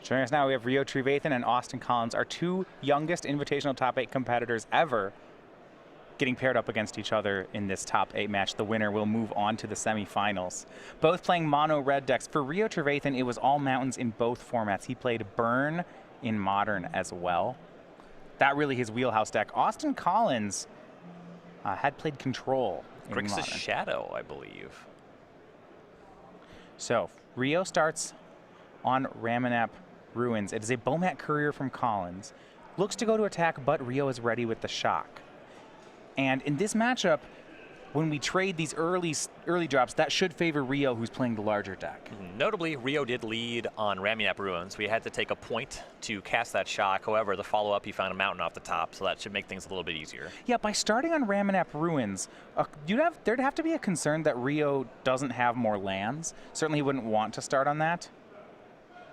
Joining us now, we have Rio Trevathan and Austin Collins, our two youngest Invitational Top 8 competitors ever, getting paired up against each other in this Top 8 match. The winner will move on to the semifinals. Both playing mono red decks. For Rio Trevathan, it was all mountains in both formats. He played Burn in Modern as well. That really his wheelhouse deck. Austin Collins had played Control in Grixis Modern. Shadow, I believe. So, Rio starts on Ramanap Ruins. It is a Bomat Courier from Collins. Looks to go to attack, but Rio is ready with the shock. And in this matchup, when we trade these early drops, that should favor Rio, who's playing the larger deck. Notably, Rio did lead on Ramanap Ruins. We had to take a point to cast that shock. However, the follow-up, he found a mountain off the top, so that should make things a little bit easier. Yeah, by starting on Ramanap Ruins, there'd have to be a concern that Rio doesn't have more lands. Certainly he wouldn't want to start on that.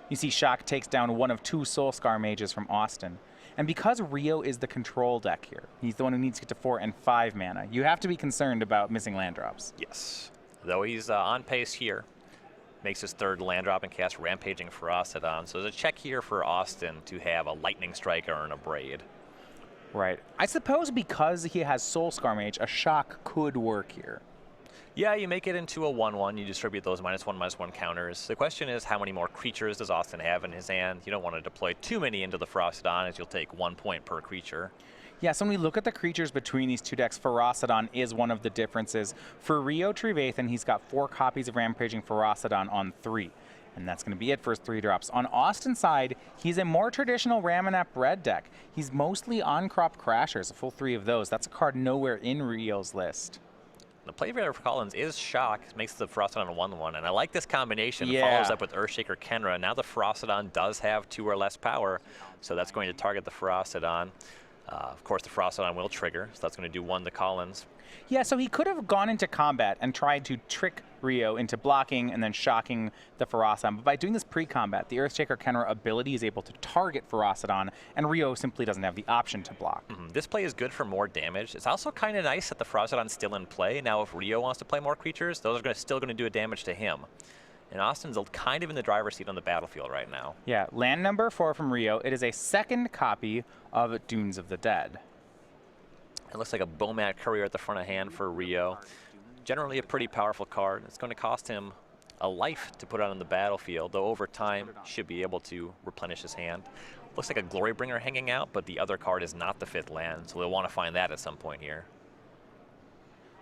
You see Shock takes down one of two Soulscar Mages from Austin. And because Rio is the control deck here, he's the one who needs to get to 4 and 5 mana, you have to be concerned about missing land drops. Yes. Though he's on pace here. Makes his third land drop and casts Rampaging Ferocidon. So there's a check here for Austin to have a Lightning Strike or an Abrade. Right. I suppose because he has Soulscar Mage, a Shock could work here. Yeah, you make it into a 1/1. You distribute those -1/-1 counters. The question is, how many more creatures does Austin have in his hand? You don't want to deploy too many into the Ferocidon, as you'll take 1 point per creature. Yeah, so when we look at the creatures between these two decks, Ferocidon is one of the differences. For Rio Trevathan, he's got 4 copies of Rampaging Ferocidon on 3. And that's going to be it for his 3 drops. On Austin's side, he's a more traditional Ramanap red deck. He's mostly on-crop Crashers, a full 3 of those. That's a card nowhere in Rio's list. The play for Collins is Shock, makes the Ferocidon a 1/1, and I like this combination. Yeah. Follows up with Earthshaker Kenra. Now the Ferocidon does have 2 or less power, so that's going to target the Ferocidon. Of course, the Ferocidon will trigger, so that's going to do 1 to Collins. Yeah, so he could have gone into combat and tried to trick Rio into blocking and then shocking the Ferocidon. But by doing this pre-combat, the Earthshaker Kenra ability is able to target Ferocidon, and Rio simply doesn't have the option to block. This play is good for more damage. It's also kind of nice that the Ferocidon's still in play. Now, if Rio wants to play more creatures, those are still going to do a damage to him. And Austin's kind of in the driver's seat on the battlefield right now. Yeah, land number 4 from Rio. It is a second copy of Dunes of the Dead. It looks like a Bomat Courier at the front of hand for Rio. Generally a pretty powerful card. It's going to cost him a life to put out on the battlefield, though over time should be able to replenish his hand. Looks like a Glorybringer hanging out, but the other card is not the 5th land, so they'll want to find that at some point here.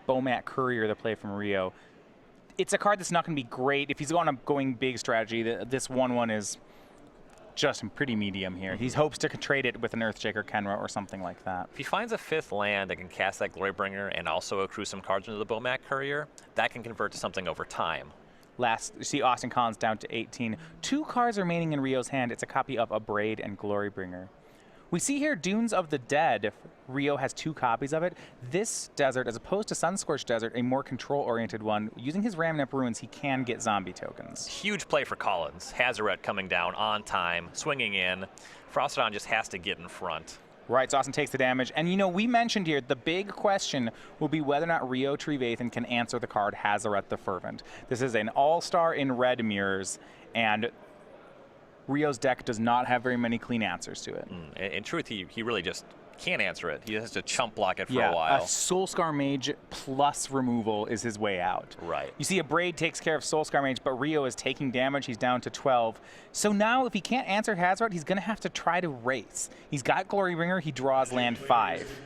Bomat Courier, the play from Rio. It's a card that's not going to be great. If he's on a going big strategy, this 1/1 is just pretty medium here. He hopes to trade it with an Earthshaker Kenra or something like that. If he finds a 5th land that can cast that Glorybringer and also accrue some cards into the Bomat Courier, that can convert to something over time. Last, you see Austin Collins down to 18. 2 cards remaining in Rio's hand. It's a copy of Abrade and Glorybringer. We see here Dunes of the Dead. Rio has 2 copies of it. This desert, as opposed to Sunscorched Desert, a more control-oriented one, using his Ramanap Ruins, he can get zombie tokens. Huge play for Collins. Hazoret coming down on time, swinging in. Ferocidon just has to get in front. Right, so Austin takes the damage. And, you know, we mentioned here, the big question will be whether or not Rio Trevathan can answer the card Hazoret the Fervent. This is an all-star in red mirrors, and Rio's deck does not have very many clean answers to it. In truth, he really just can't answer it. He has to chump block it for a a while. Soulscar Mage plus removal is his way out. Right. You see Abrade takes care of Soulscar Mage, but Rio is taking damage. He's down to 12. So now if he can't answer Hazoret, he's going to have to try to race. He's got Glorybringer. He draws land 5.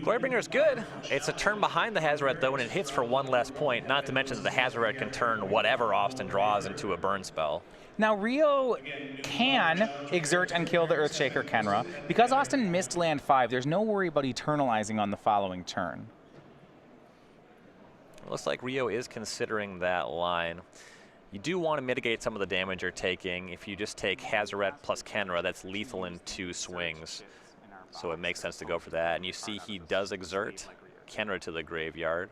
Glorybringer is good. It's a turn behind the Hazoret, though, and it hits for 1 less point, not to mention that the Hazoret can turn whatever Austin draws into a burn spell. Now, Rio can exert and kill the Earthshaker Kenra. Because Austin missed land 5, there's no worry about eternalizing on the following turn. It looks like Rio is considering that line. You do want to mitigate some of the damage you're taking. If you just take Hazoret plus Kenra, that's lethal in 2 swings. So it makes sense to go for that. And you see he does exert Kenra to the graveyard.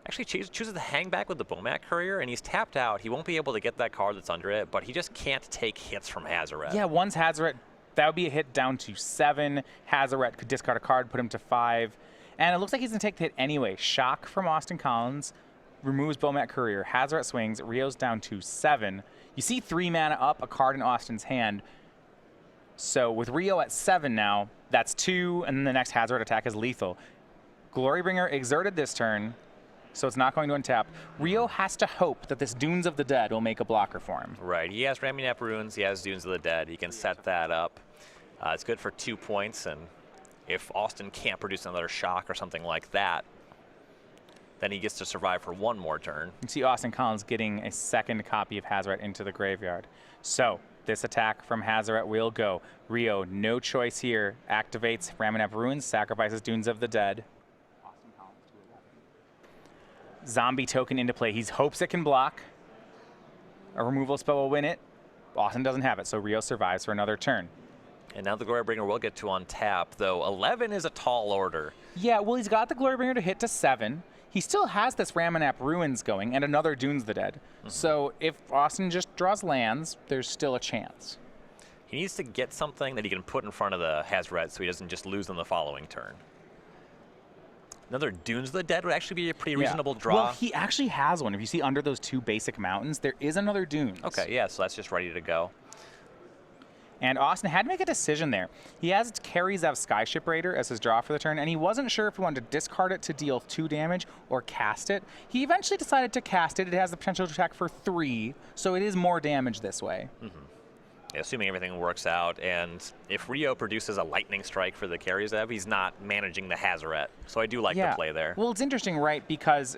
Actually chooses to hang back with the Bomat Courier, and he's tapped out. He won't be able to get that card that's under it, but he just can't take hits from Hazoret. Yeah, once Hazoret, that would be a hit down to 7. Hazoret could discard a card, put him to 5. And it looks like he's going to take the hit anyway. Shock from Austin Collins. removes Bomat Courier. Hazoret swings. Rio's down to 7. You see 3 mana up, a card in Austin's hand. So with Rio at 7 now, that's 2, and then the next Hazoret attack is lethal. Glorybringer exerted this turn, so it's not going to untap. Rio has to hope that this Dunes of the Dead will make a blocker for him. Right. He has Ramunap Ruins. He has Dunes of the Dead. He can set that up. It's good for 2 points, and if Austin can't produce another shock or something like that, then he gets to survive for 1 more turn. You see Austin Collins getting a second copy of Hazoret into the graveyard. So this attack from Hazoret will go. Rio, no choice here, activates Ramunap Ruins, sacrifices Dunes of the Dead. Zombie token into play. He hopes it can block. A removal spell will win it. Austin doesn't have it, so Rio survives for another turn. And now the Glorybringer will get to untap, though 11 is a tall order. Yeah, well, he's got the Glorybringer to hit to 7. He still has this Ramunap Ruins going and another Dunes of the Dead. So if Austin just draws lands, there's still a chance. He needs to get something that he can put in front of the Hazoret so he doesn't just lose on the following turn. Another Dunes of the Dead would actually be a pretty reasonable draw. Well, he actually has one. If you see under those 2 basic mountains, there is another Dunes. Okay, yeah, so that's just ready to go. And Austin had to make a decision there. He has Karizev Skyship Raider as his draw for the turn, and he wasn't sure if he wanted to discard it to deal 2 damage or cast it. He eventually decided to cast it. It has the potential to attack for 3, so it is more damage this way. Yeah, assuming everything works out, and if Rio produces a Lightning Strike for the Karizev, he's not managing the Hazoret. So I do like the play there. Well, it's interesting, right, because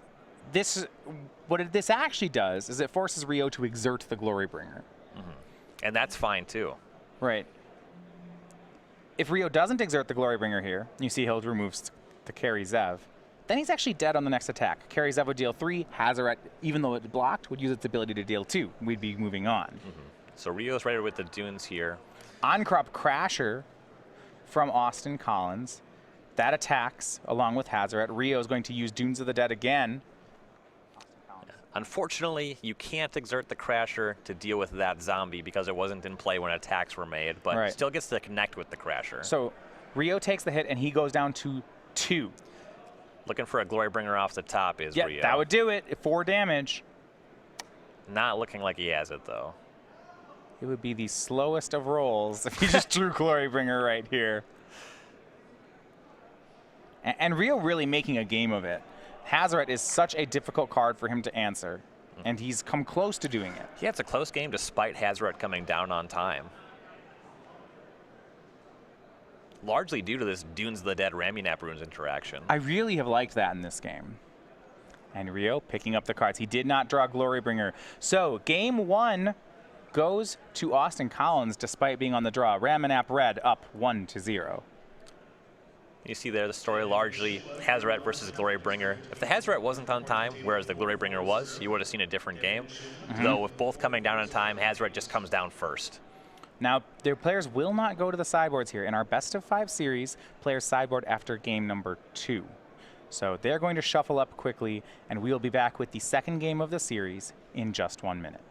what this actually does is it forces Rio to exert the Glorybringer. And that's fine, too. Right. If Rio doesn't exert the Glorybringer here, you see he'll remove the Karizev, then he's actually dead on the next attack. Karizev would deal 3, Hazoret, even though it blocked, would use its ability to deal 2. We'd be moving on. So Rio's ready with the Dunes here. On-crop Crasher from Austin Collins. That attacks along with Hazoret. Rio's going to use Dunes of the Dead again. Unfortunately, you can't exert the Crasher to deal with that zombie because it wasn't in play when attacks were made, but still gets to connect with the Crasher. So Rio takes the hit, and he goes down to 2. Looking for a Glorybringer off the top is Rio. Yeah, that would do it. 4 damage. Not looking like he has it, though. It would be the slowest of rolls if he just drew Glorybringer right here. And Rio really making a game of it. Hazoret is such a difficult card for him to answer, and he's come close to doing it. Yeah, it's a close game despite Hazoret coming down on time. Largely due to this Dunes of the Dead Ramunap Ruins interaction. I really have liked that in this game. And Rio picking up the cards. He did not draw Glorybringer. So game 1 goes to Austin Collins despite being on the draw. Ramunap Red up 1-0. You see there the story largely Hazoret versus Glorybringer. If the Hazoret wasn't on time, whereas the Glorybringer was, you would have seen a different game. Though with both coming down on time, Hazoret just comes down first. Now, their players will not go to the sideboards here. In our best of 5 series, players sideboard after game number 2. So they're going to shuffle up quickly, and we'll be back with the second game of the series in just 1 minute.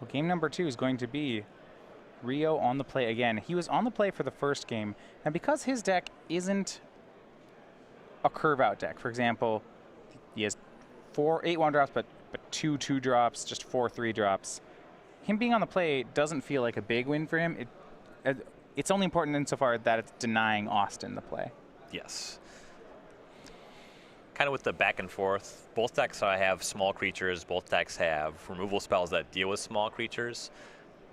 game number 2 is going to be Rio on the play again. He was on the play for the first game, and because his deck isn't a curve-out deck, for example, he has 8 1-drops, but 2 2-drops, just 4 3-drops. Him being on the play doesn't feel like a big win for him. It's only important insofar that it's denying Austin the play. Yes. Kind of with the back and forth, both decks have small creatures, both decks have removal spells that deal with small creatures.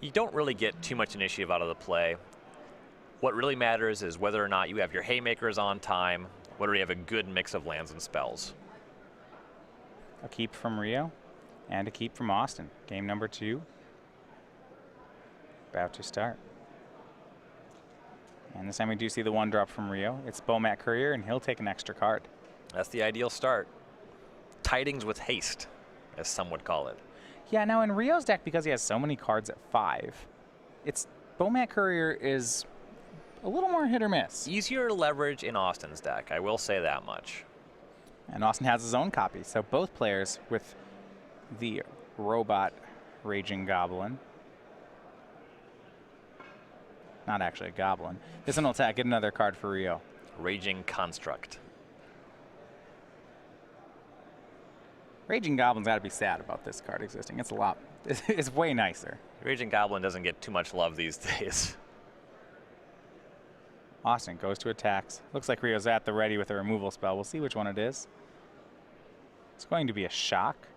You don't really get too much initiative out of the play. What really matters is whether or not you have your haymakers on time, whether you have a good mix of lands and spells. A keep from Rio and a keep from Austin. Game number 2 about to start. And this time we do see the 1-drop from Rio. It's Bomat Courier, and he'll take an extra card. That's the ideal start. Tidings with haste, as some would call it. Yeah, now in Rio's deck, because he has so many cards at 5, Bomat Courier is a little more hit or miss. Easier to leverage in Austin's deck, I will say that much. And Austin has his own copy, so both players with the robot Raging Goblin. Not actually a goblin. This one will attack, get another card for Rio. Raging Construct. Raging Goblin's got to be sad about this card existing. It's a lot. It's way nicer. Raging Goblin doesn't get too much love these days. Austin goes to attacks. Looks like Rio's at the ready with a removal spell. We'll see which one it is. It's going to be a shock.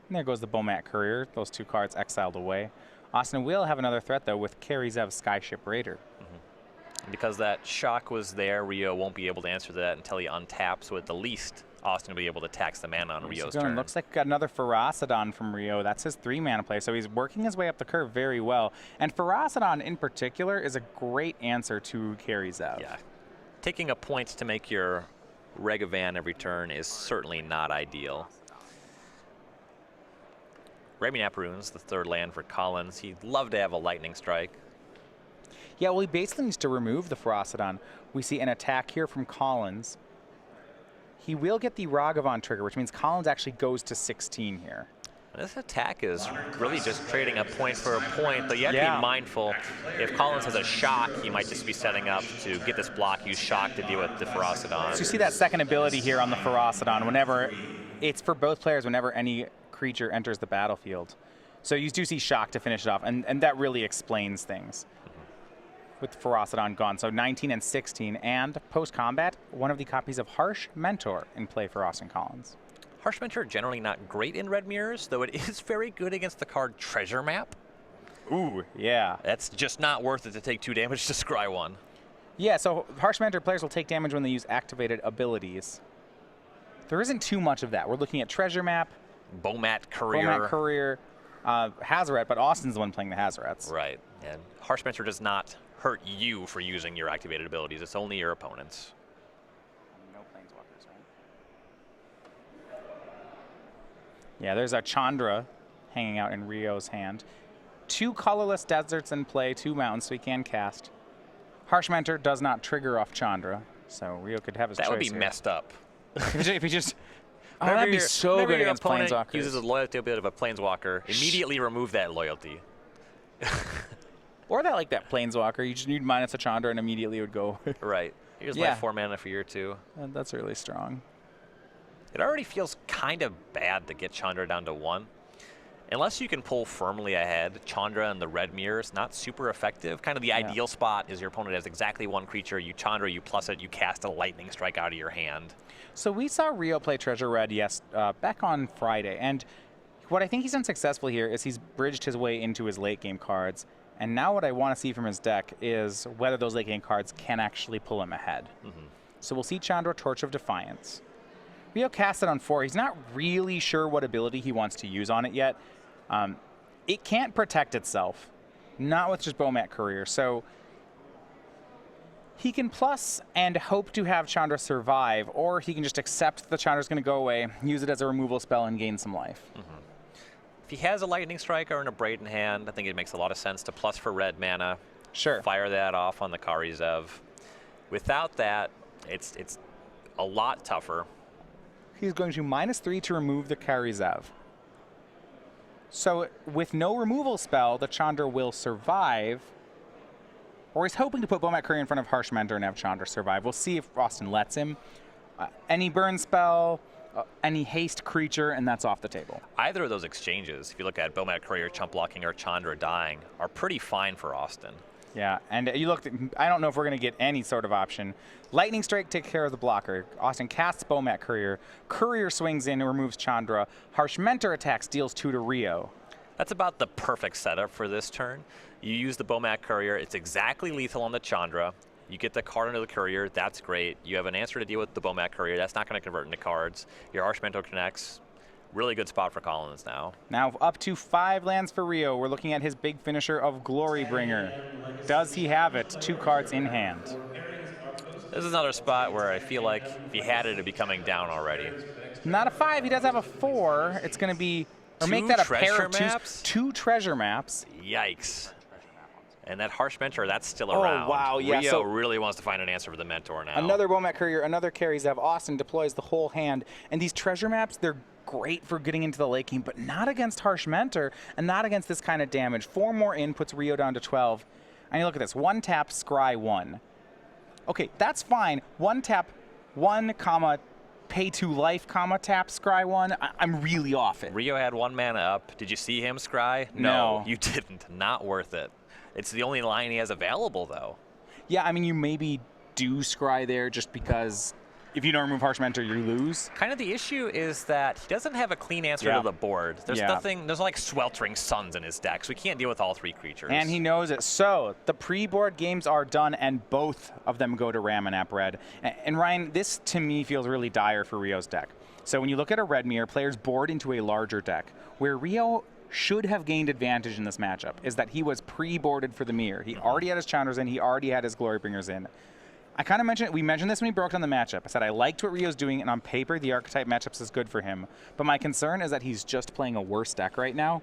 And there goes the Bomat Courier. Those 2 cards exiled away. Austin will have another threat, though, with Karizev Skyship Raider. Because that shock was there, Rio won't be able to answer that until he untaps, so at the least, Austin will be able to tax the mana on Rio's turn. Looks like another Ferocidon from Rio. That's his 3-mana play, so he's working his way up the curve very well. And Ferocidon, in particular, is a great answer to Karizev. Yeah. Taking a point to make your Regavan every turn is certainly not ideal. Raminap Runes, the 3rd land for Collins. He'd love to have a Lightning Strike. Yeah, well, he basically needs to remove the Ferocidon. We see an attack here from Collins. He will get the Ragavan trigger, which means Collins actually goes to 16 here. This attack is really just trading a point for a point, but you have to be mindful. If Collins has a shock, he might just be setting up to get this block, use shock to deal with the Ferocidon. So you see that second ability here on the Ferocidon whenever, it's for both players whenever any creature enters the battlefield. So you do see shock to finish it off, and that really explains things. With the Ferocidon gone. So 19 and 16, and post-combat, one of the copies of Harsh Mentor in play for Austin Collins. Harsh Mentor generally not great in red mirrors, though it is very good against the card Treasure Map. Ooh, yeah. That's just not worth it to take 2 damage to scry 1. Yeah, so Harsh Mentor players will take damage when they use activated abilities. There isn't too much of that. We're looking at Treasure Map, Bomat Courier, Hazoret, but Austin's the one playing the Hazorets. Right, and Harsh Mentor does not hurt you for using your activated abilities. It's only your opponents. No Planeswalkers, right? Yeah, there's a Chandra hanging out in Rio's hand. 2 colorless deserts in play, 2 mountains, so he can cast. Harsh Mentor does not trigger off Chandra, so Rio could have his choice. That would be here. messed up. if he just... Oh, that'd be so good against Planeswalkers. Uses a loyalty bit of a Planeswalker. Immediately remove that loyalty. Or that Planeswalker. You just need minus a Chandra and immediately it would go. Right. Here's my 4 mana for your 2. That's really strong. It already feels kind of bad to get Chandra down to 1. Unless you can pull firmly ahead, Chandra and the red mirror is not super effective. Kind of the ideal spot is your opponent has exactly 1 creature, you Chandra, you plus it, you cast a Lightning Strike out of your hand. So we saw Rio play Treasure Red, back on Friday. And what I think he's done successfully here is he's bridged his way into his late game cards. And now what I want to see from his deck is whether those late game cards can actually pull him ahead. So we'll see Chandra, Torch of Defiance. Rio cast it on 4. He's not really sure what ability he wants to use on it yet. It can't protect itself, not with just Bomat Courier. So he can plus and hope to have Chandra survive, or he can just accept the Chandra's going to go away, use it as a removal spell, and gain some life. If he has a Lightning Strike or an Abrade in hand, I think it makes a lot of sense to plus for red mana. Sure. Fire that off on the Karizev. Without that, it's a lot tougher. He's going to -3 to remove the Karizev. So with no removal spell, the Chandra will survive. Or he's hoping to put Bomat Courier in front of Harsh Mentor and have Chandra survive. We'll see if Austin lets him. Any burn spell, any haste creature, and that's off the table. Either of those exchanges, if you look at Bomat Courier chump blocking or Chandra dying, are pretty fine for Austin. Yeah, and you look, I don't know if we're going to get any sort of option. Lightning Strike takes care of the blocker. Austin casts Bomat Courier. Courier swings in and removes Chandra. Harsh Mentor attacks, deals 2 to Rio. That's about the perfect setup for this turn. You use the Bomat Courier. It's exactly lethal on the Chandra. You get the card into the Courier. That's great. You have an answer to deal with the Bomat Courier. That's not going to convert into cards. Your Harsh Mentor connects. Really good spot for Collins now. Now up to 5 lands for Rio. We're looking at his big finisher of Glorybringer. Does he have it? 2 cards in hand. This is another spot where I feel like if he had it, it'd be coming down already. Not a 5. He does have a 4. It's going to be, or make that a pair of twos. 2 treasure maps. Yikes. And that Harsh Mentor, that's still around. Oh, wow, yeah. Rio so really wants to find an answer for the Mentor now. Another Bomat Courier, another carries have Austin deploys the whole hand. And these treasure maps, they're great for getting into the late game, but not against Harsh Mentor and not against this kind of damage. 4 more in puts Rio down to 12. And you look at this, 1 tap, scry 1. Okay, that's fine. 1 tap, 1 comma, pay 2 life, comma, tap, scry 1. I'm really off it. Rio had 1 mana up. Did you see him scry? No. You didn't. Not worth it. It's the only line he has available, though. Yeah, I mean, you maybe do scry there just because if you don't remove Harsh Mentor, you lose. Kind of the issue is that he doesn't have a clean answer to the board. There's nothing, there's like Sweltering Suns in his deck, so we can't deal with all 3 creatures. And he knows it. So the pre-board games are done, and both of them go to Ramanap Red. And Ryan, this to me feels really dire for Rio's deck. So when you look at a red mirror, players board into a larger deck, where Rio should have gained advantage in this matchup is that he was pre-boarded for the mirror. He already had his Chandras in, he already had his Glorybringers in. I kind of mentioned, we mentioned this when we broke down the matchup. I said I liked what Rio's doing, and on paper, the archetype matchups is good for him. But my concern is that he's just playing a worse deck right now.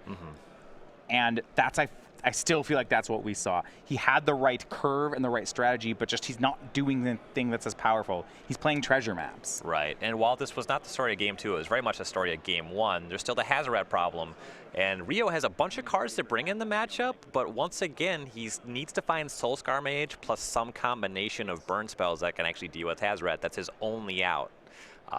And that's, I still feel like that's what we saw. He had the right curve and the right strategy, but just he's not doing the thing that's as powerful. He's playing treasure maps. Right, and while this was not the story of Game 2, it was very much the story of Game 1, there's still the Hazoret problem. And Rio has a bunch of cards to bring in the matchup, but once again, he needs to find Soulscar Mage plus some combination of burn spells that can actually deal with Hazoret. That's his only out.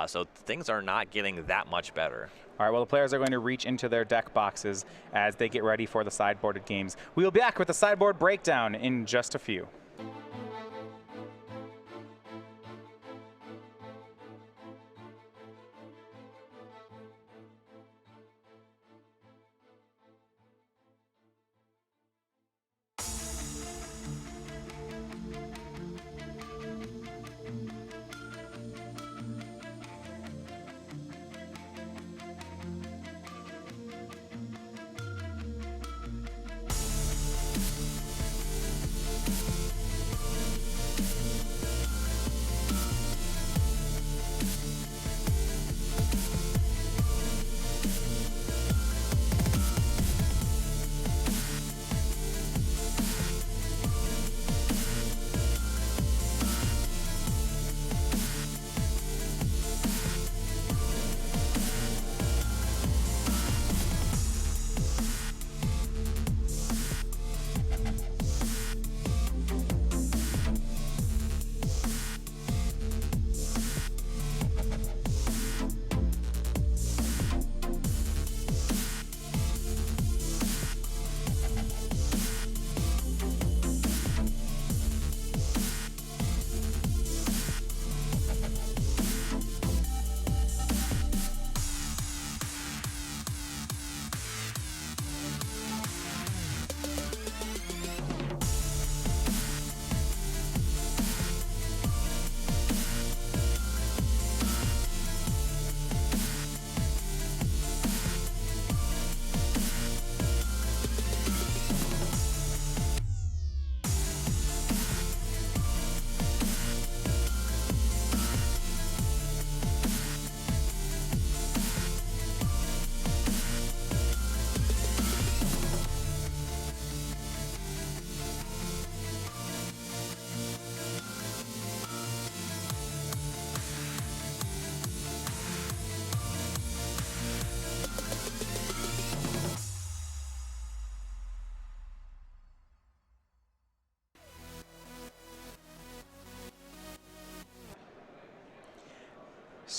So things are not getting that much better. All right, well, the players are going to reach into their deck boxes as they get ready for the sideboarded games. We will be back with the sideboard breakdown in just a few.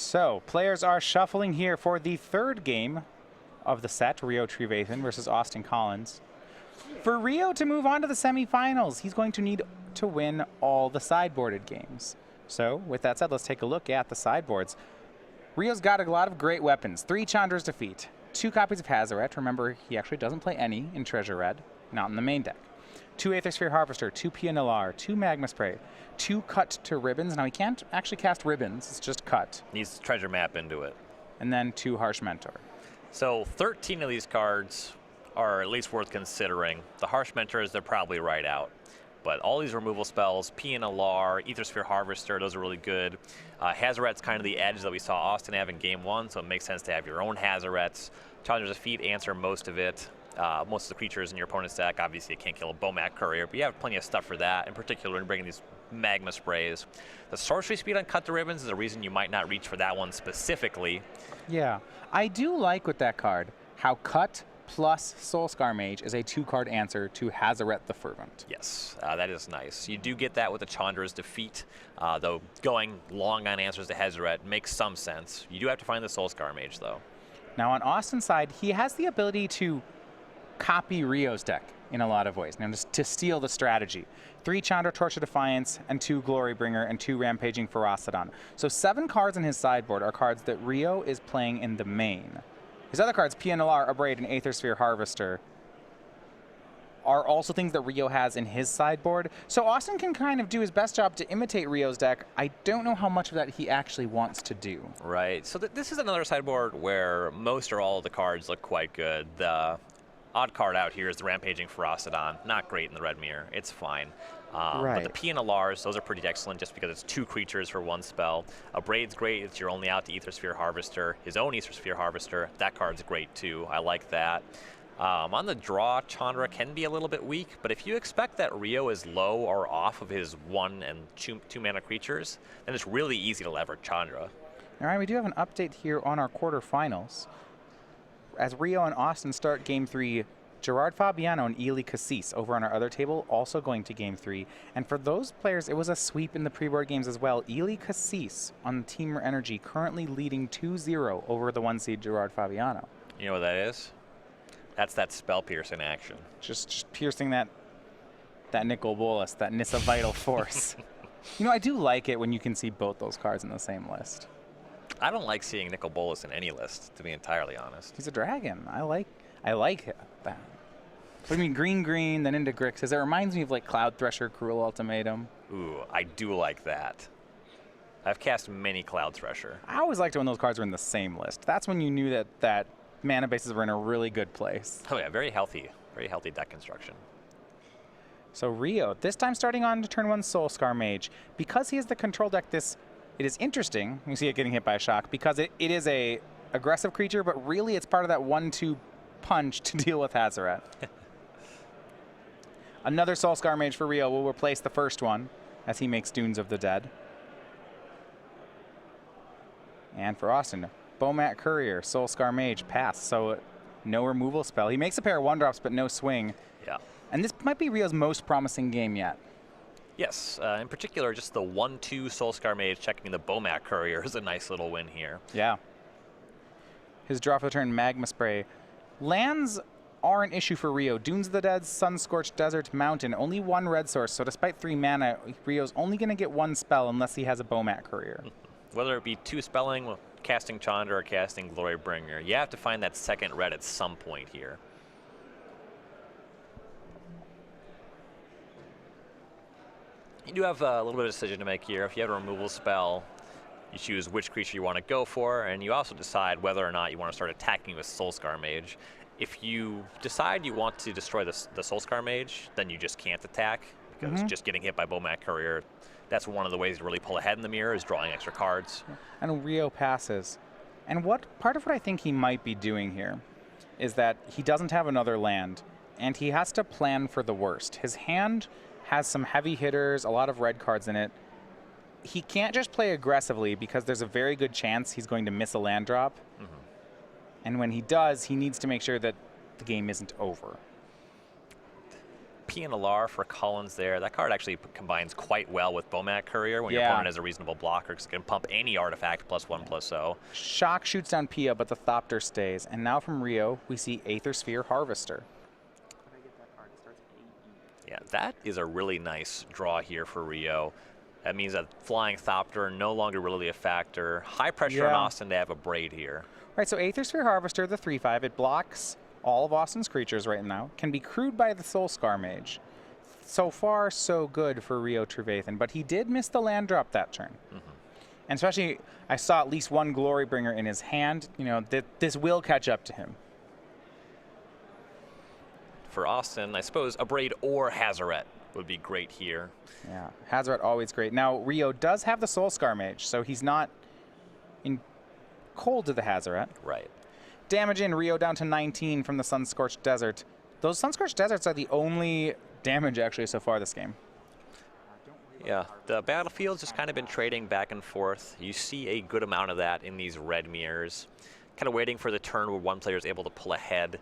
So players are shuffling here for the third game of the set, Rio Trevathan versus Austin Collins. For Rio to move on to the semifinals, he's going to need to win all the sideboarded games. So with that said, let's take a look at the sideboards. Rio's got a lot of great weapons. 3 Chandra's Defeat, 2 copies of Hazoret. Remember, he actually doesn't play any in Treasure Red, not in the main deck. 2 Aethersphere Harvester, 2 Pianalar, 2 Magma Spray, 2 Cut to Ribbons. Now he can't actually cast Ribbons, it's just Cut. Needs treasure map into it. And then 2 Harsh Mentor. So 13 of these cards are at least worth considering. The Harsh Mentors, they're probably right out. But all these removal spells, Pianalar, Aethersphere Harvester, those are really good. Hazoret's kind of the edge that we saw Austin have in game 1, so it makes sense to have your own Hazorets. Chandra's Defeat answer most of it. Most of the creatures in your opponent's deck, obviously you can't kill a Bomat Courier, but you have plenty of stuff for that, in particular when bringing these Magma Sprays. The Sorcery Speed on Cut to Ribbons is a reason you might not reach for that one specifically. Yeah, I do like with that card how Cut plus Soulscar Mage is a 2-card answer to Hazoret the Fervent. Yes, that is nice. You do get that with the Chandra's Defeat, though going long on answers to Hazoret makes some sense. You do have to find the Soulscar Mage, though. Now on Austin's side, he has the ability to copy Rio's deck in a lot of ways. Now just to steal the strategy. 3 Chandra Torch of Defiance and 2 Glorybringer and 2 Rampaging Ferocidon. So 7 cards in his sideboard are cards that Rio is playing in the main. His other cards, Pianalar, Abrade, and Aethersphere Harvester, are also things that Rio has in his sideboard. So Austin can kind of do his best job to imitate Rio's deck. I don't know how much of that he actually wants to do. Right, so this is another sideboard where most or all of the cards look quite good. The odd card out here is the Rampaging Ferocidon. Not great in the red mirror, it's fine. Right. But the Pianalars, those are pretty excellent just because it's 2 creatures for 1 spell. Abrade's great, it's your only out to Aethersphere Harvester. His own Aethersphere Harvester, that card's great too, I like that. On the draw, Chandra can be a little bit weak, but if you expect that Rio is low or off of his 1 and 2 mana creatures, then it's really easy to leverage Chandra. All right, we do have an update here on our quarterfinals. As Rio and Austin start Game 3, Gerard Fabiano and Ely Cassis over on our other table also going to Game 3. And for those players, it was a sweep in the pre-board games as well. Ely Cassis on Team Energy currently leading 2-0 over the 1-seed Gerard Fabiano. You know what that is? That's that spell pierce in action. Just piercing that Nicol Bolas, that Nissa Vital Force. You know, I do like it when you can see both those cards in the same list. I don't like seeing Nicol Bolas in any list, to be entirely honest. He's a dragon. I like that. But I mean, green, then into Grixis. It reminds me of like Cloud Thresher, Cruel Ultimatum. Ooh, I do like that. I've cast many Cloud Thresher. I always liked it when those cards were in the same list. That's when you knew that mana bases were in a really good place. Oh yeah, very healthy deck construction. So Rio, this time starting on to turn 1 Soulscar Mage. Because he is the control deck, it is interesting. You see it getting hit by a shock because it is a aggressive creature, but really it's part of that 1-2 punch to deal with Hazoret. Another Soulscar Mage for Rio will replace the first one as he makes Dunes of the Dead. And for Austin, Bomat Courier, Soulscar Mage, pass. So no removal spell. He makes a pair of 1-drops, but no swing. Yeah. And this might be Rio's most promising game yet. Yes, in particular, just the 1-2 Soulscar Mage checking the Bomat Courier is a nice little win here. Yeah. His draw for the turn, Magma Spray. Lands are an issue for Rio. Dunes of the Dead, Sun-Scorched Desert, Mountain. Only 1 red source, so despite 3 mana, Rio's only going to get 1 spell unless he has a Bomat Courier. Whether it be 2 spelling, casting Chandra, or casting Glorybringer, you have to find that second red at some point here. You do have a little bit of decision to make here. If you have a removal spell, you choose which creature you want to go for, and you also decide whether or not you want to start attacking with Soulscar Mage. If you decide you want to destroy the Soulscar Mage, then you just can't attack, because just getting hit by Bomat Courier, that's one of the ways to really pull ahead in the mirror, is drawing extra cards. And Rio passes. And part of what I think he might be doing here is that he doesn't have another land, and he has to plan for the worst. His hand has some heavy hitters, a lot of red cards in it. He can't just play aggressively because there's a very good chance he's going to miss a land drop. And when he does, he needs to make sure that the game isn't over. P and Alar for Collins there. That card actually combines quite well with Bomat Courier when your Yeah. opponent has a reasonable blocker, because it can pump any artifact +1/+0. Shock shoots down Pia, but the Thopter stays. And now from Rio, we see Aether Sphere Harvester. Yeah, that is a really nice draw here for Rio. That means that Flying Thopter no longer really a factor. High pressure on Austin to have a Braid here. Right, so Aether Sphere Harvester, the 3/5, it blocks all of Austin's creatures right now. Can be crewed by the Soulscar Mage. So far, so good for Rio Trevathan, but he did miss the land drop that turn. And especially, I saw at least one Glorybringer in his hand. You know, this will catch up to him. For Austin, I suppose a Braid or Hazoret would be great here. Yeah, Hazoret always great. Now, Rio does have the Soulscar Mage, so he's not in cold to the Hazoret. Right. Damage in, Rio down to 19 from the Sunscorched Desert. Those Sunscorched Deserts are the only damage actually so far this game. Yeah, the battlefield's just kind of been trading back and forth. You see a good amount of that in these red mirrors. Kind of waiting for the turn where one player is able to pull ahead.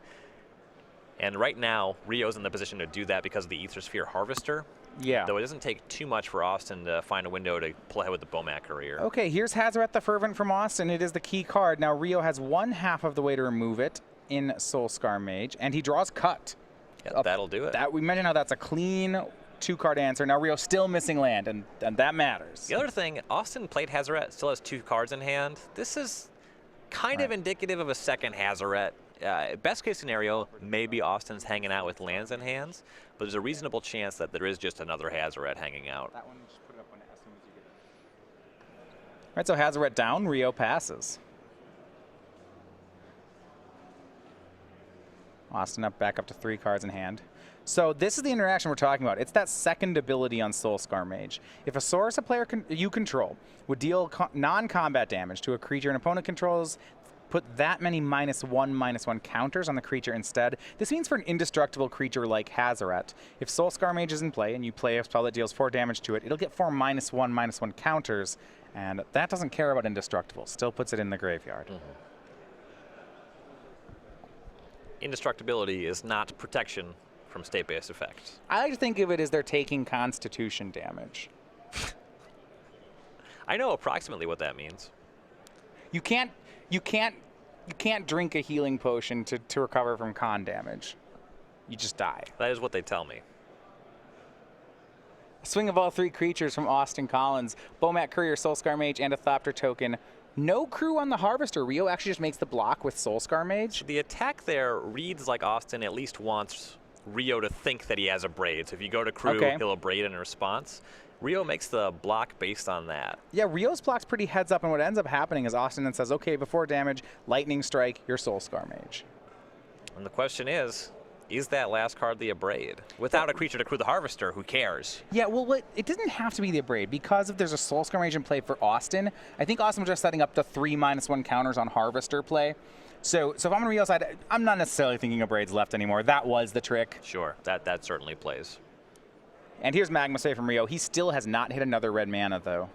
And right now, Rio's in the position to do that because of the Aether Sphere Harvester. Yeah. Though it doesn't take too much for Austin to find a window to pull ahead with the Bomat Courier. Okay, here's Hazoret the Fervent from Austin. It is the key card. Now, Rio has 1/2 of the way to remove it in Soulscar Mage, and he draws Cut. Yeah, that'll do it. We mentioned how that's a clean 2-card answer. Now, Rio's still missing land, and that matters. The other thing, Austin played Hazoret, still has 2 cards in hand. This is kind of indicative of a second Hazoret. Best case scenario, maybe Austin's hanging out with lands in hands, but there's a reasonable chance that there is just another Hazoret hanging out. That one, just put it up as soon as you get it. All right, so Hazoret down, Rio passes. Austin back up to 3 cards in hand. So this is the interaction we're talking about. It's that second ability on Soulscar Mage. If a source a player you control would deal non-combat damage to a creature an opponent controls, put that many -1/-1 counters on the creature instead. This means for an indestructible creature like Hazoret, if Soulscar Mage is in play and you play a spell that deals 4 damage to it, it'll get 4 -1/-1 counters, and that doesn't care about indestructible. Still puts it in the graveyard. Indestructibility is not protection from state-based effects. I like to think of it as they're taking Constitution damage. I know approximately what that means. You can't drink a healing potion to recover from con damage. You just die. That is what they tell me. Swing of all 3 creatures from Austin Collins. Bomat Courier, Soulscar Mage, and a Thopter token. No crew on the Harvester. Rio actually just makes the block with Soulscar Mage. The attack there reads like Austin at least wants Rio to think that he has a Braid. So if you go to crew, he'll Braid in response. Rio makes the block based on that. Yeah, Rio's block's pretty heads up, and what ends up happening is Austin then says, okay, before damage, Lightning Strike, your Soulscar Mage. And the question is that last card the Abrade? Without a creature to crew the Harvester, who cares? Yeah, well, it doesn't have to be the Abrade, because if there's a Soulscar Mage in play for Austin, I think Austin was just setting up the 3 -1 counters on Harvester play. So if I'm on Rio's side, I'm not necessarily thinking Abrade's left anymore. That was the trick. Sure, that certainly plays. And here's Magma Spray from Rio. He still has not hit another red mana, though.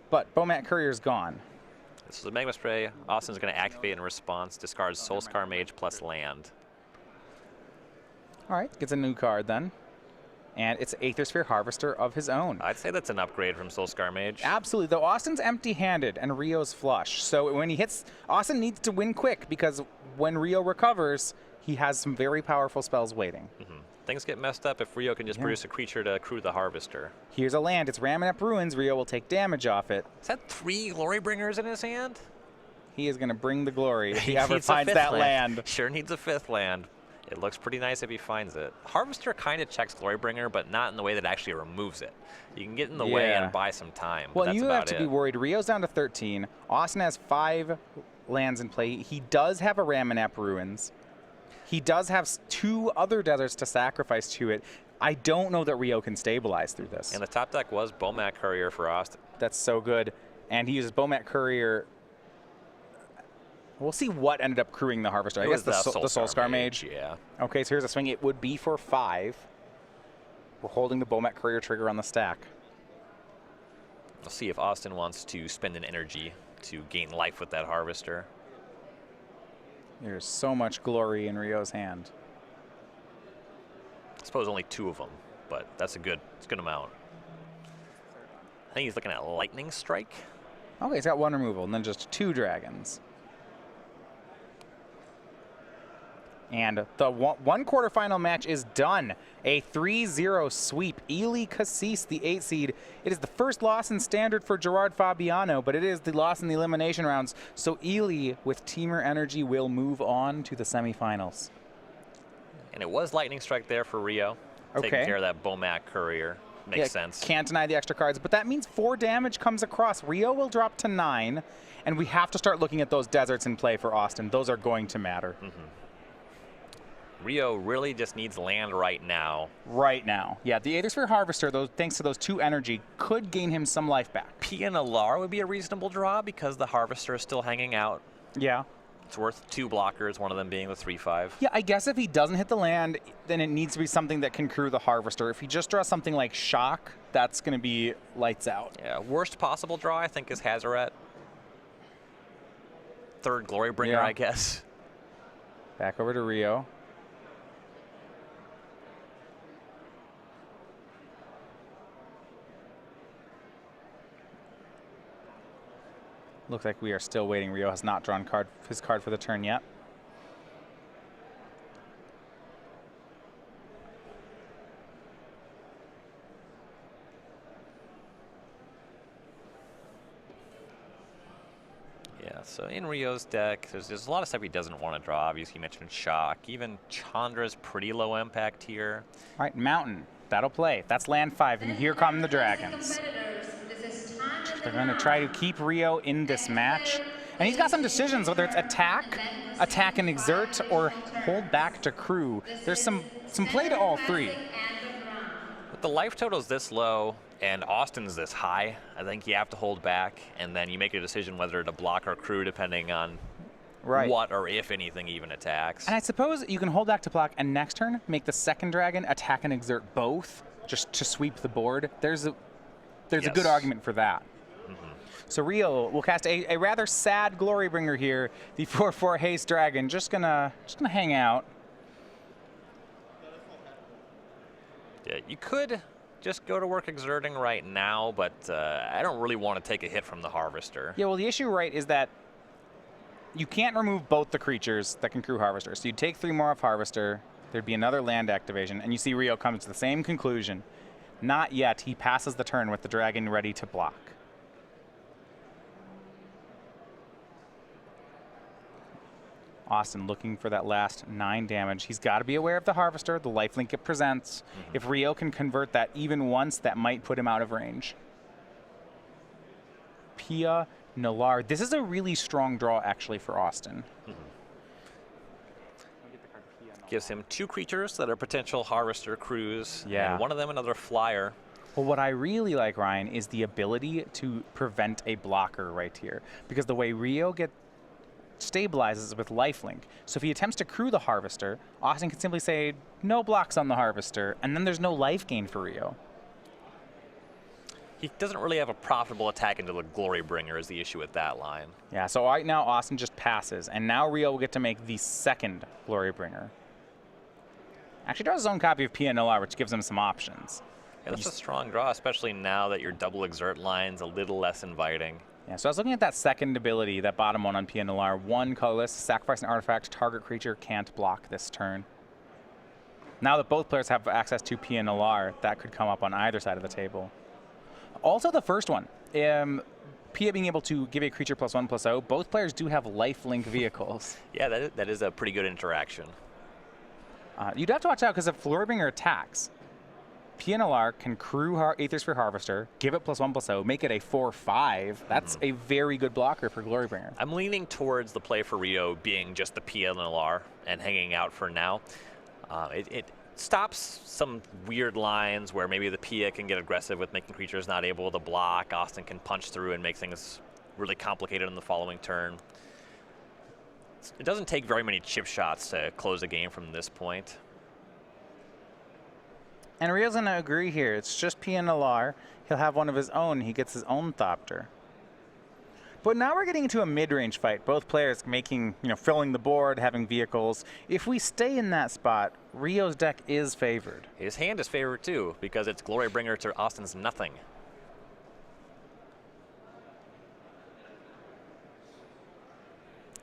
But Bomat Courier's gone. This is a Magma Spray. Austin's going to activate in response, discards Soulscar Mage plus land. All right, gets a new card then. And it's Aether Sphere Harvester of his own. I'd say that's an upgrade from Soulscar Mage. Absolutely, though Austin's empty-handed and Rio's flush. So when he hits, Austin needs to win quick, because when Rio recovers, he has some very powerful spells waiting. Things get messed up if Rio can just produce a creature to crew the Harvester. Here's a land. It's Raminep Ruins. Rio will take damage off it. Is that 3 Glorybringers in his hand? He is going to bring the glory if he ever finds that land. Sure needs a 5th land. It looks pretty nice if he finds it. Harvester kind of checks Glorybringer, but not in the way that actually removes it. You can get in the way and buy some time. Well, that's you about have to be worried. Rio's down to 13. Austin has 5 lands in play. He does have a Raminep Ruins. He does have 2 other deserts to sacrifice to it. I don't know that Rio can stabilize through this. And the top deck was Bomat Courier for Austin. That's so good. And he uses Bomat Courier. We'll see what ended up crewing the Harvester. I guess the Soulscar Mage. Yeah. Okay, so here's a swing. It would be for 5. We're holding the Bomat Courier trigger on the stack. We'll see if Austin wants to spend an energy to gain life with that Harvester. There's so much glory in Rio's hand. suppose only 2 of them, but that's it's a good amount. I think he's looking at Lightning Strike. Okay, he's got 1 removal, and then just 2 dragons. And the one quarterfinal match is done. A 3-0 sweep. Ely Cassis, the 8 seed. It is the first loss in Standard for Gerard Fabiano, but it is the loss in the elimination rounds. So Ely, with Teamer Energy, will move on to the semifinals. And it was Lightning Strike there for Rio. Okay. Taking care of that Bomac Courier. Makes sense. Can't deny the extra cards, but that means 4 damage comes across. Rio will drop to 9, and we have to start looking at those deserts in play for Austin. Those are going to matter. Rio really just needs land right now. Right now. Yeah, the Aethersphere Harvester, thanks to those 2 energy, could gain him some life back. Pia Nalar would be a reasonable draw because the Harvester is still hanging out. Yeah. It's worth 2 blockers, one of them being the 3/5. Yeah, I guess if he doesn't hit the land, then it needs to be something that can crew the Harvester. If he just draws something like Shock, that's going to be lights out. Yeah, worst possible draw, I think, is Hazoret. 3rd Glorybringer, Yeah. I guess. Back over to Rio. Looks like we are still waiting. Rio has not drawn his card for the turn yet. Yeah, so in Rio's deck, there's a lot of stuff he doesn't want to draw. Obviously, you mentioned Shock. Even Chandra's pretty low impact here. All right, Mountain. That'll play. That's land 5, and here come the dragons. They're going to try to keep Rio in this match. And he's got some decisions, whether it's attack and exert, or hold back to crew. There's some play to all 3. With the life totals this low and Austin's this high, I think you have to hold back, and then you make a decision whether to block or crew depending on what or if anything even attacks. And I suppose you can hold back to block, and next turn make the second dragon attack and exert both, just to sweep the board. There's a good argument for that. So Rio will cast a rather sad Glorybringer here. The 4/4 Haste Dragon just gonna hang out. Yeah, you could just go to work exerting right now, but I don't really want to take a hit from the Harvester. Yeah, well, the issue, right, is that you can't remove both the creatures that can crew Harvester. So you take 3 more off Harvester, there'd be another land activation, and you see Rio comes to the same conclusion. Not yet. He passes the turn with the dragon ready to block. Austin looking for that last 9 damage. He's got to be aware of the Harvester, the lifelink it presents. If Rio can convert that even once, that might put him out of range. Pia Nalar. This is a really strong draw, actually, for Austin. Gives him 2 creatures that are potential Harvester crews, Yeah. and one of them another flyer. Well, what I really like, Ryan, is the ability to prevent a blocker right here. Because the way Rio stabilizes with lifelink. So if he attempts to crew the Harvester, Austin can simply say, no blocks on the Harvester, and then there's no life gain for Rio. He doesn't really have a profitable attack into the Glorybringer is the issue with that line. Yeah, so right now Austin just passes, and now Rio will get to make the second Glorybringer. Actually draws his own copy of Pia Nalar, which gives him some options. Yeah, that's a strong draw, especially now that your double exert line's a little less inviting. Yeah, so I was looking at that second ability, that bottom one on Pia Nalar. 1 colorless, sacrifice an artifact, target creature can't block this turn. Now that both players have access to Pia Nalar, that could come up on either side of the table. Also the first one, Pia being able to give a creature +1/+0, both players do have lifelink vehicles. Yeah, that is a pretty good interaction. You'd have to watch out because if Glorybringer attacks, Pia Nalar can crew Aethersphere Harvester, give it +1/+0, make it a 4/5. That's a very good blocker for Glorybringer. I'm leaning towards the play for Rio being just the Pia Nalar and hanging out for now. It stops some weird lines where maybe the Pia can get aggressive with making creatures not able to block. Austin can punch through and make things really complicated on the following turn. It doesn't take very many chip shots to close a game from this point. And Rio's going to agree here. It's just Pia Nalar. He'll have one of his own. He gets his own Thopter. But now we're getting into a mid-range fight. Both players making, filling the board, having vehicles. If we stay in that spot, Rio's deck is favored. His hand is favored too, because it's Glorybringer to Austin's nothing.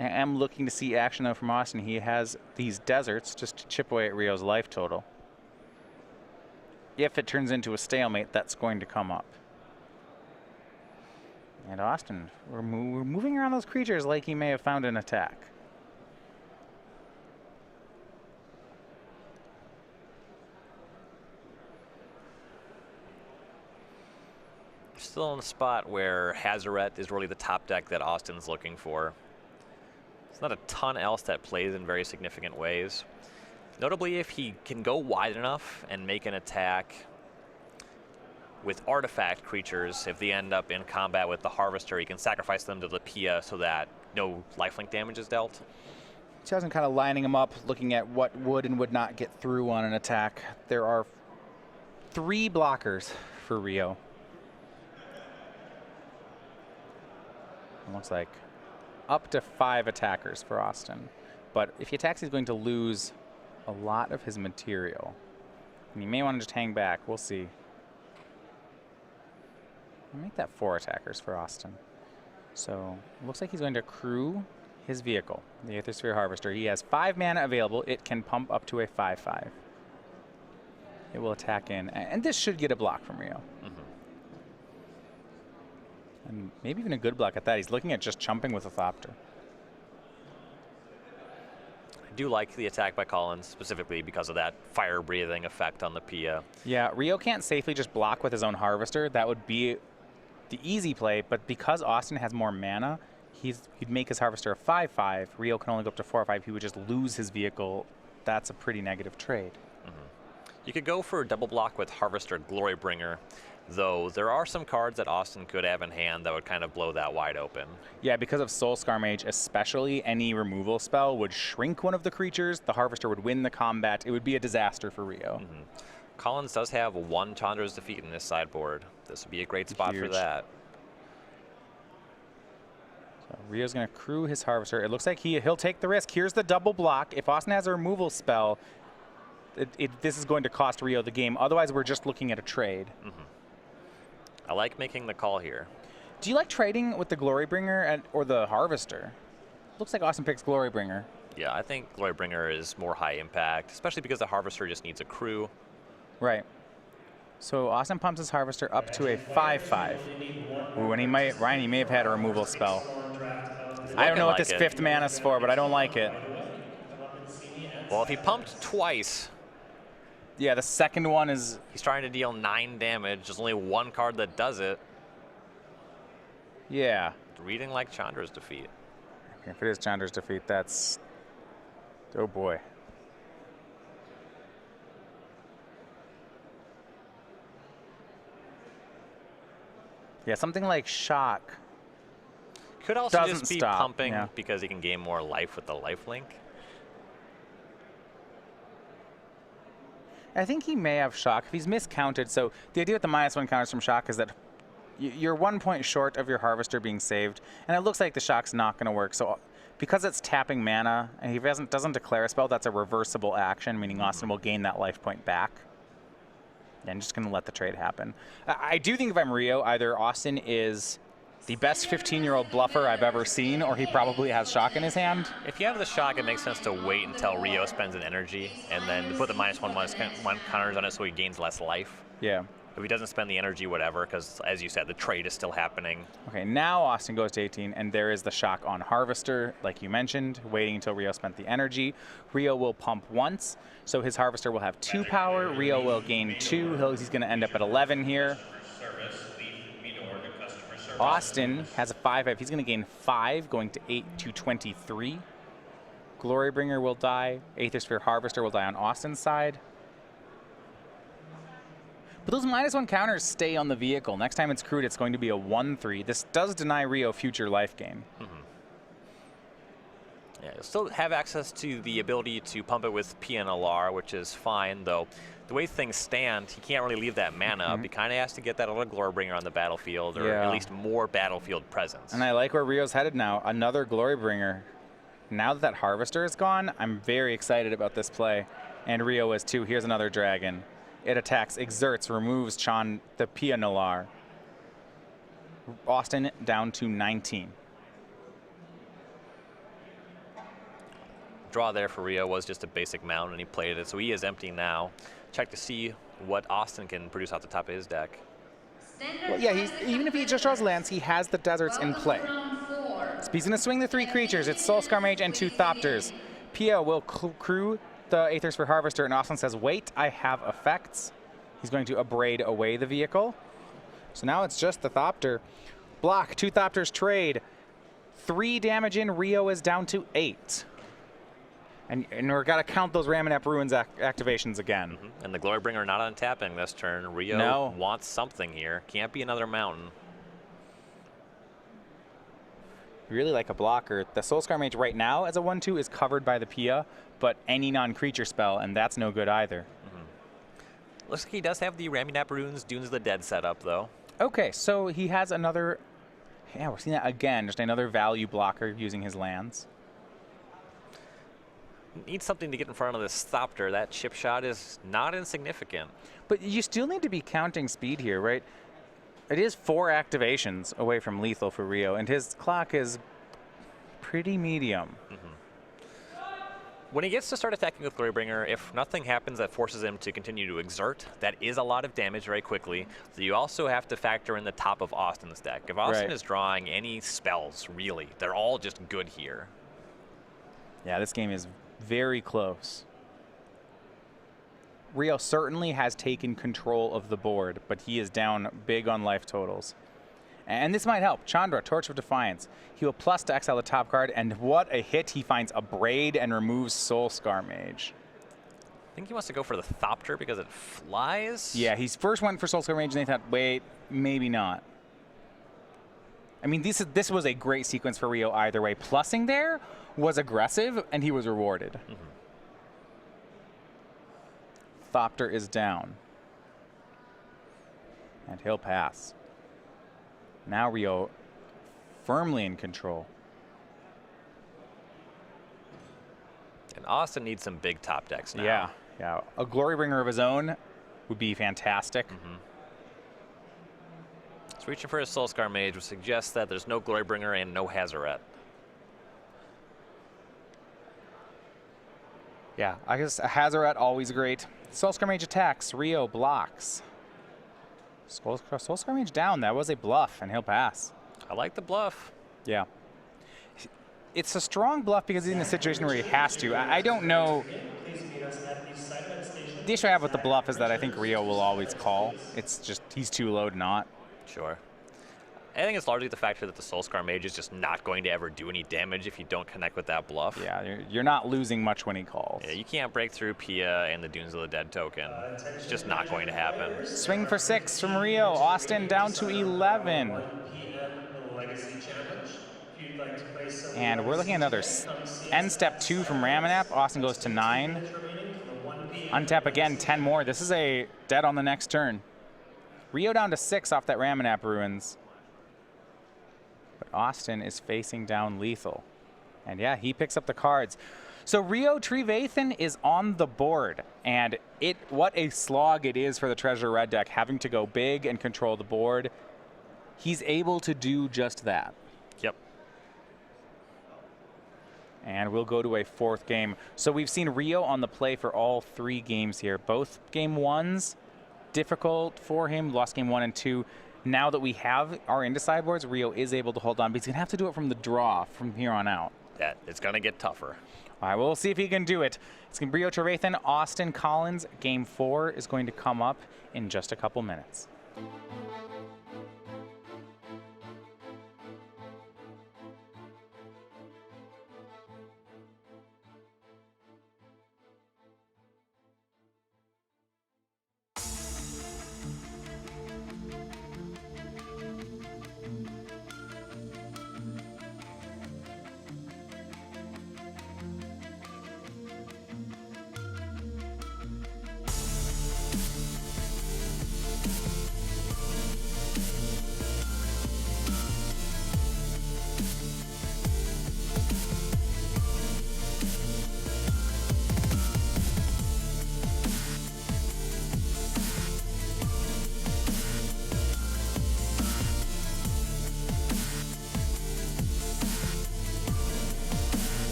I am looking to see action though from Austin. He has these deserts just to chip away at Rio's life total. If it turns into a stalemate, that's going to come up. And Austin, we're moving around those creatures like he may have found an attack. Still in a spot where Hazoret is really the top deck that Austin's looking for. There's not a ton else that plays in very significant ways. Notably, if he can go wide enough and make an attack with artifact creatures, if they end up in combat with the Harvester, he can sacrifice them to the Pia so that no lifelink damage is dealt. Chasm kind of lining them up, looking at what would and would not get through on an attack. There are 3 blockers for Rio. It looks like up to 5 attackers for Austin. But if he attacks, he's going to lose a lot of his material. And he may want to just hang back. We'll see. I'll make that 4 attackers for Austin. So it looks like he's going to crew his vehicle, the Aethersphere Harvester. He has 5 mana available. It can pump up to a 5/5. It will attack in. And this should get a block from Rio. And maybe even a good block at that. He's looking at just chumping with a Thopter. I do like the attack by Collins, specifically because of that fire-breathing effect on the Pia. Yeah, Rio can't safely just block with his own Harvester. That would be the easy play, but because Austin has more mana, he'd make his Harvester a 5/5. Rio can only go up to 4/5. He would just lose his vehicle. That's a pretty negative trade. You could go for a double block with Harvester Glorybringer, though there are some cards that Austin could have in hand that would kind of blow that wide open. Yeah, because of Soulscar Mage especially, any removal spell would shrink one of the creatures. The Harvester would win the combat. It would be a disaster for Rio. Collins does have 1 Chandra's Defeat in this sideboard. This would be a great spot for that. So Rio's going to crew his Harvester. It looks like he'll take the risk. Here's the double block. If Austin has a removal spell, this is going to cost Rio the game. Otherwise, we're just looking at a trade. I like making the call here. Do you like trading with the Glorybringer or the Harvester? Looks like Austin picks Glorybringer. Yeah, I think Glorybringer is more high impact, especially because the Harvester just needs a crew. Right. So Austin pumps his Harvester up to a 5/5. Ooh, and he may have had a removal spell. I don't know what this 5th mana's for, but I don't like it. Well, if he pumped twice... Yeah, the second one is... He's trying to deal 9 damage. There's only 1 card that does it. Yeah. Reading like Chandra's Defeat. If it is Chandra's Defeat, that's... Oh, boy. Yeah, something like Shock. Could also doesn't just be stop, pumping yeah. because he can gain more life with the lifelink. I think he may have Shock. If he's miscounted, so the idea with the -1 counters from Shock is that you're 1 point short of your Harvester being saved, and it looks like the Shock's not going to work. So because it's tapping mana, and he doesn't declare a spell, that's a reversible action, meaning Austin will gain that life point back. And I'm just going to let the trade happen. I do think if I'm Rio, either Austin is the best 15-year-old bluffer I've ever seen, or he probably has Shock in his hand. If you have the Shock, it makes sense to wait until Rio spends an energy and then put the -1/-1 counters on it so he gains less life. Yeah. If he doesn't spend the energy, whatever, because as you said, the trade is still happening. Okay, now Austin goes to 18, and there is the Shock on Harvester, like you mentioned, waiting until Rio spent the energy. Rio will pump once, so his Harvester will have 2 power. Rio will gain 2. He's going to end up at 11 here. Austin has a 5/5. He's going to gain 5, going to 8 to 23. Glorybringer will die. Aethersphere Harvester will die on Austin's side. But those -1 counters stay on the vehicle. Next time it's crewed, it's going to be a 1/3. This does deny Rio future life gain. Yeah, you'll still have access to the ability to pump it with PNLR, which is fine, though. The way things stand, he can't really leave that mana up. He kind of has to get that other Glorybringer on the battlefield, or at least more battlefield presence. And I like where Rio's headed now. Another Glorybringer. Now that Harvester is gone, I'm very excited about this play. And Rio is too. Here's another dragon. It attacks, exerts, removes the Pianolar. Austin down to 19. Draw there for Rio was just a basic mound, and he played it, so he is empty now. Check to see what Austin can produce off the top of his deck. Well, yeah, even if he just draws lands, he has the deserts in play. So he's going to swing the 3 creatures. It's Soulscar Mage and 2 Thopters. Pia will crew the Aethers for Harvester, and Austin says, wait, I have effects. He's going to abrade away the vehicle. So now it's just the Thopter. Block, 2 Thopters trade. 3 damage in, Rio is down to 8. And we're got to count those Ramanap Ruins activations again. And the Glorybringer not untapping this turn. Rio wants something here. Can't be another mountain. Really like a blocker. The Soulscar Mage right now as a 1/2 is covered by the Pia, but any non-creature spell, and that's no good either. Looks like he does have the Ramunap Runes, Dunes of the Dead set up, though. Okay, so he has another... Yeah, we're seeing that again. Just another value blocker using his lands. Needs something to get in front of this Thopter. That chip shot is not insignificant. But you still need to be counting speed here, right? It is 4 activations away from lethal for Rio, and his clock is pretty medium. When he gets to start attacking with Glorybringer, if nothing happens that forces him to continue to exert, that is a lot of damage very quickly. So you also have to factor in the top of Austin's deck. If Austin is drawing any spells, really, they're all just good here. Yeah, this game is very close. Rio certainly has taken control of the board, but he is down big on life totals. And this might help. Chandra, Torch of Defiance. He will plus to exile the top card, and what a hit. He finds Abrade and removes Soulscar Mage. I think he wants to go for the Thopter because it flies. Yeah, he first went for Soulscar Mage, and they thought, wait, maybe not. I mean, this was a great sequence for Rio either way. Plussing there was aggressive, and he was rewarded. Thopter is down. And he'll pass. Now Rio firmly in control. And Austin needs some big top decks now. Yeah. A Glorybringer of his own would be fantastic. So reaching for his Soulscar Mage would suggest that there's no Glorybringer and no Hazoret. Yeah, I guess a Hazoret always great. Soulscar Mage attacks. Rio blocks. Soulscar Mage down. That was a bluff, and he'll pass. I like the bluff. Yeah. It's a strong bluff because he's in a situation where he has to. I don't know. The issue I have with the bluff is that I think Rio will always call. It's just he's too low to not. Sure. I think it's largely the factor that the Soulscar Mage is just not going to ever do any damage if you don't connect with that bluff. Yeah, you're not losing much when he calls. Yeah, you can't break through Pia and the Dunes of the Dead token. It's just not going to happen. Swing for 6 from Rio. Austin down to 11. And we're looking at another end step 2 from Ramanap. Austin goes to 9. Untap again, 10 more. This is a dead on the next turn. Rio down to 6 off that Ramanap Ruins. But Austin is facing down lethal. And yeah, he picks up the cards. So Rio Trevathan is on the board. And what a slog it is for the Treasure Red deck, having to go big and control the board. He's able to do just that. Yep. And we'll go to a 4th game. So we've seen Rio on the play for all 3 games here. Both game 1s, difficult for him. Lost game 1 and 2. Now that we have our into sideboards, Rio is able to hold on, but he's going to have to do it from the draw from here on out. Yeah, it's going to get tougher. All right, we'll see if he can do it. It's going to be Rio Trevathan, Austin Collins. Game 4 is going to come up in just a couple minutes.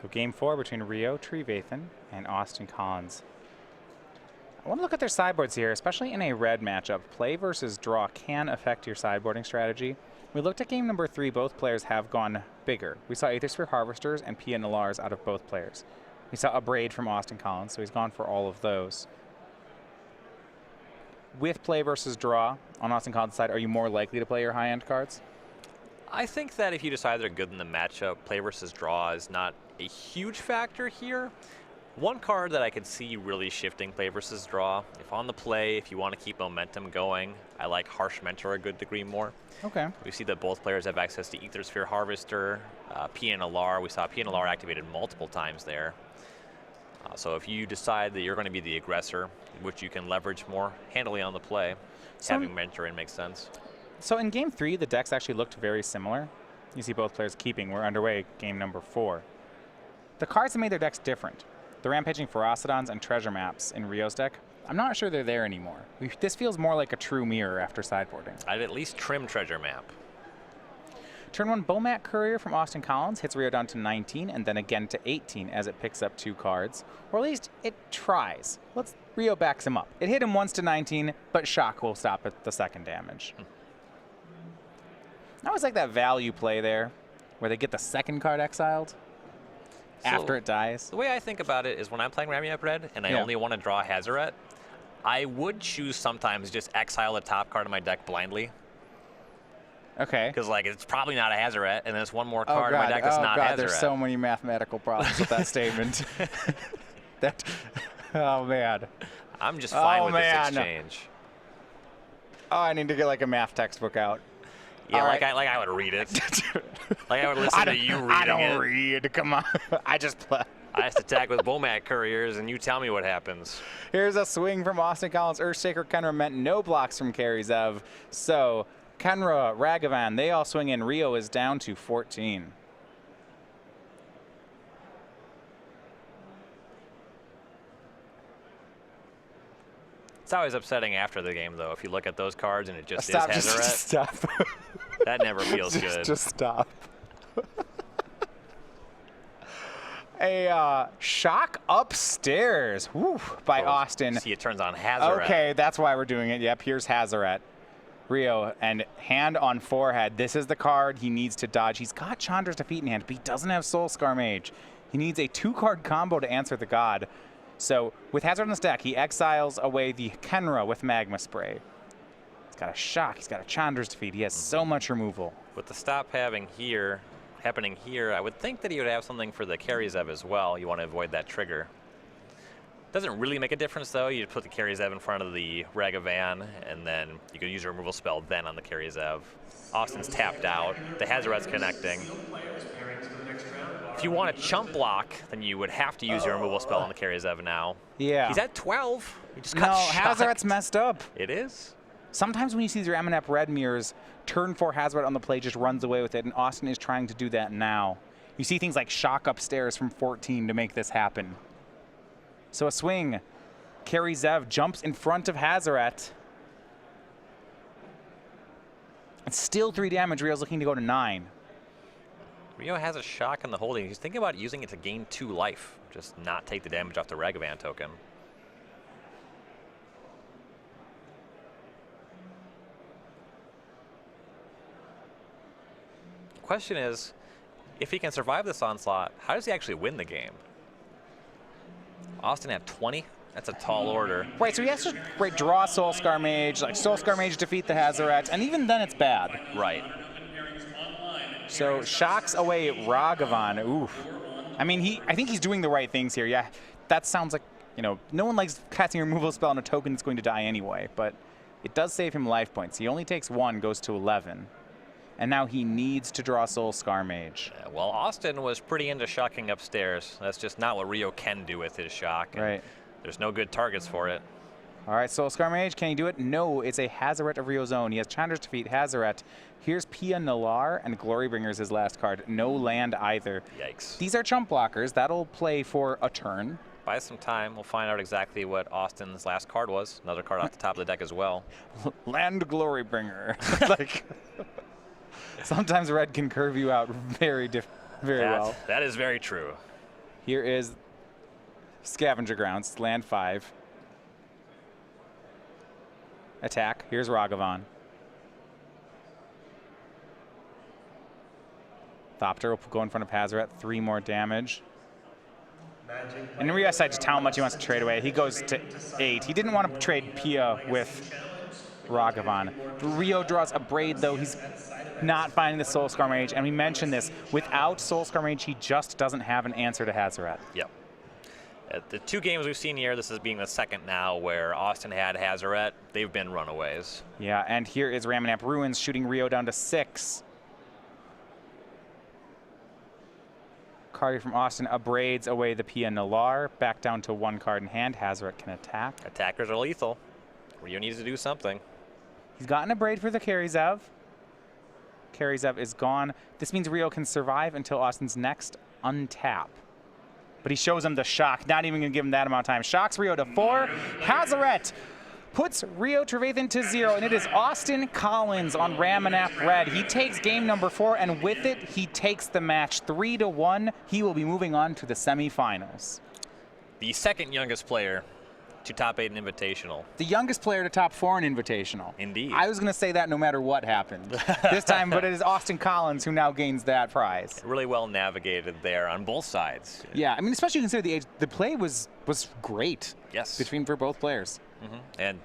So game 4 between Rio Trevathan and Austin Collins. I want to look at their sideboards here, especially in a red matchup. Play versus draw can affect your sideboarding strategy. We looked at game number 3. Both players have gone bigger. We saw Aethersphere Harvesters and Pia Nalars out of both players. We saw a Braid from Austin Collins, so he's gone for all of those. With play versus draw on Austin Collins' side, are you more likely to play your high-end cards? I think that if you decide they're good in the matchup, play versus draw is not a huge factor here. One card that I could see really shifting play versus draw, if on the play, if you want to keep momentum going, I like Harsh Mentor a good degree more. Okay. We see that both players have access to Aethersphere Harvester, PNLR. We saw PNLR activated multiple times there. So if you decide that you're going to be the aggressor, which you can leverage more handily on the play, having Mentor in makes sense. So in game 3, the decks actually looked very similar. You see both players keeping. We're underway game number 4. The cards that made their decks different. The Rampaging Ferocidons and Treasure Maps in Rio's deck, I'm not sure they're there anymore. This feels more like a true mirror after sideboarding. I'd at least trim Treasure Map. Turn 1 Bomat Courier from Austin Collins hits Rio down to 19 and then again to 18 as it picks up 2 cards. Or at least it tries. Rio backs him up. It hit him once to 19, but Shock will stop at the second damage. I always like that value play there, where they get the second card exiled after it dies. The way I think about it is when I'm playing Ramup Red and I only want to draw Hazaret, I would choose sometimes just exile the top card of my deck blindly. Okay. Because like it's probably not a Hazaret, and there's one more card in my deck that's not Hazaret. There's so many mathematical problems with that statement. Oh man. I'm just fine with this exchange. Oh, I need to get like a math textbook out. Yeah, like I would read it. Like I would listen to you reading it. I don't read. Come on. I just play. I just attack with Bomat Couriers, and you tell me what happens. Here's a swing from Austin Collins. Earthshaker Kenra meant no blocks from Carrie Zev. So Kenra, Ragavan, they all swing in. Rio is down to 14. It's always upsetting after the game, though, if you look at those cards and it just is Hazaret. Just stop. That never feels good. Just stop. A Shock Upstairs by Austin. See, it turns on Hazaret. Okay, that's why we're doing it. Yep, here's Hazaret. Rio, and hand on forehead. This is the card he needs to dodge. He's got Chandra's Defeat in hand, but he doesn't have Soulscar Mage. He needs a 2-card combo to answer the god. So with Hazaret on the stack, he exiles away the Kenra with Magma Spray. He's got a Shock. He's got a Chandra's Defeat. He has so much removal. With the stop happening here, I would think that he would have something for the Karizev as well. You want to avoid that trigger. Doesn't really make a difference, though. You put the Karizev in front of the Ragavan, and then you can use a removal spell then on the Karizev. Austin's tapped out. The Hazaret's connecting. If you want to chump block, then you would have to use your removal spell on the Karizev now. Yeah. He's at 12. He just got shocked. Hazaret's messed up. It is. Sometimes when you see these Ramanap red mirrors, turn 4 Hazaret on the play just runs away with it, and Austin is trying to do that now. You see things like Shock Upstairs from 14 to make this happen. So a swing. Karizev jumps in front of Hazaret. It's still 3 damage. Rio's looking to go to 9. Rio has a Shock in the holding. He's thinking about using it to gain 2 life. Just not take the damage off the Ragavan token. Question is, if he can survive this onslaught, how does he actually win the game? Austin at 20? That's a tall order. Right, so he has to draw Soulscar Mage, like Soulscar Mage defeat the Hazaret, and even then it's bad. Right. So Shocks away Ragavan. Oof. I mean, I think he's doing the right things here. Yeah, that sounds like, no one likes casting a removal spell on a token that's going to die anyway, but it does save him life points. He only takes 1, goes to 11. And now he needs to draw Soulscar Mage. Yeah, well, Austin was pretty into shocking upstairs. That's just not what Rio can do with his Shock. Right. There's no good targets for it. All right, Soulscar Mage, can he do it? No, it's a Hazaret of Rio's own. He has Chandra's Defeat, Hazaret. Here's Pia Nalar, and Glorybringer's his last card. No land either. Yikes. These are chump blockers. That'll play for a turn. Buy some time. We'll find out exactly what Austin's last card was. Another card off the top of the deck as well. Land Glorybringer. Like, sometimes red can curve you out very well. That is very true. Here is Scavenger Grounds, land 5. Attack. Here's Ragavan. Thopter will go in front of Hazoret. 3 more damage. And Rio decides just how much he wants to trade away. He goes to 8. He didn't want to trade Pia with Ragavan. Rio draws a Braid, though. He's not finding the Soulscar Mage. And we mentioned this. Without Soulscar Mage, he just doesn't have an answer to Hazoret. Yep. The 2 games we've seen here, this is being the second now where Austin had Hazoret. They've been runaways. Yeah, and here is Ramanap Ruins shooting Rio down to 6. Card from Austin abrades away the Pia Nalar. Back down to 1 card in hand. Hazoret can attack. Attackers are lethal. Rio needs to do something. He's gotten a braid for the Karizev. Karizev is gone. This means Rio can survive until Austin's next untap. But he shows him the shock. Not even going to give him that amount of time. Shocks Rio to 4. Hazoret puts Rio Trevathan to 0. And it is Austin Collins on Ramanap Red. He takes game number 4. And with it, he takes the match 3-1. He will be moving on to the semifinals. The second youngest player to top 8 an Invitational. The youngest player to top 4 an Invitational. Indeed. I was going to say that no matter what happened this time, but it is Austin Collins who now gains that prize. Really well navigated there on both sides. Yeah, I mean, especially consider the age. The play was great. Yes. For both players. And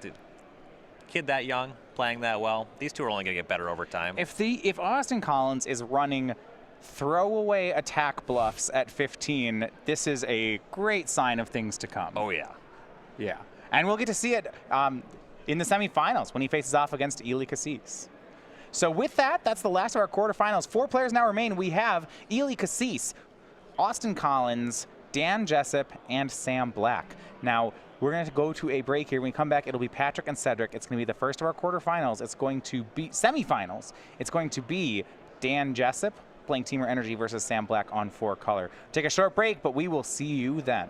kid that young, playing that well, these two are only going to get better over time. If Austin Collins is running throwaway attack bluffs at 15, this is a great sign of things to come. Oh, yeah. Yeah, and we'll get to see it in the semifinals when he faces off against Eli Cassis. So with that, that's the last of our quarterfinals. 4 players now remain. We have Eli Cassis, Austin Collins, Dan Jessup, and Sam Black. Now, we're going to go to a break here. When we come back, it'll be Patrick and Cedric. It's going to be the first of our quarterfinals. It's going to be semifinals. It's going to be Dan Jessup playing Teamer Energy versus Sam Black on 4 color. Take a short break, but we will see you then.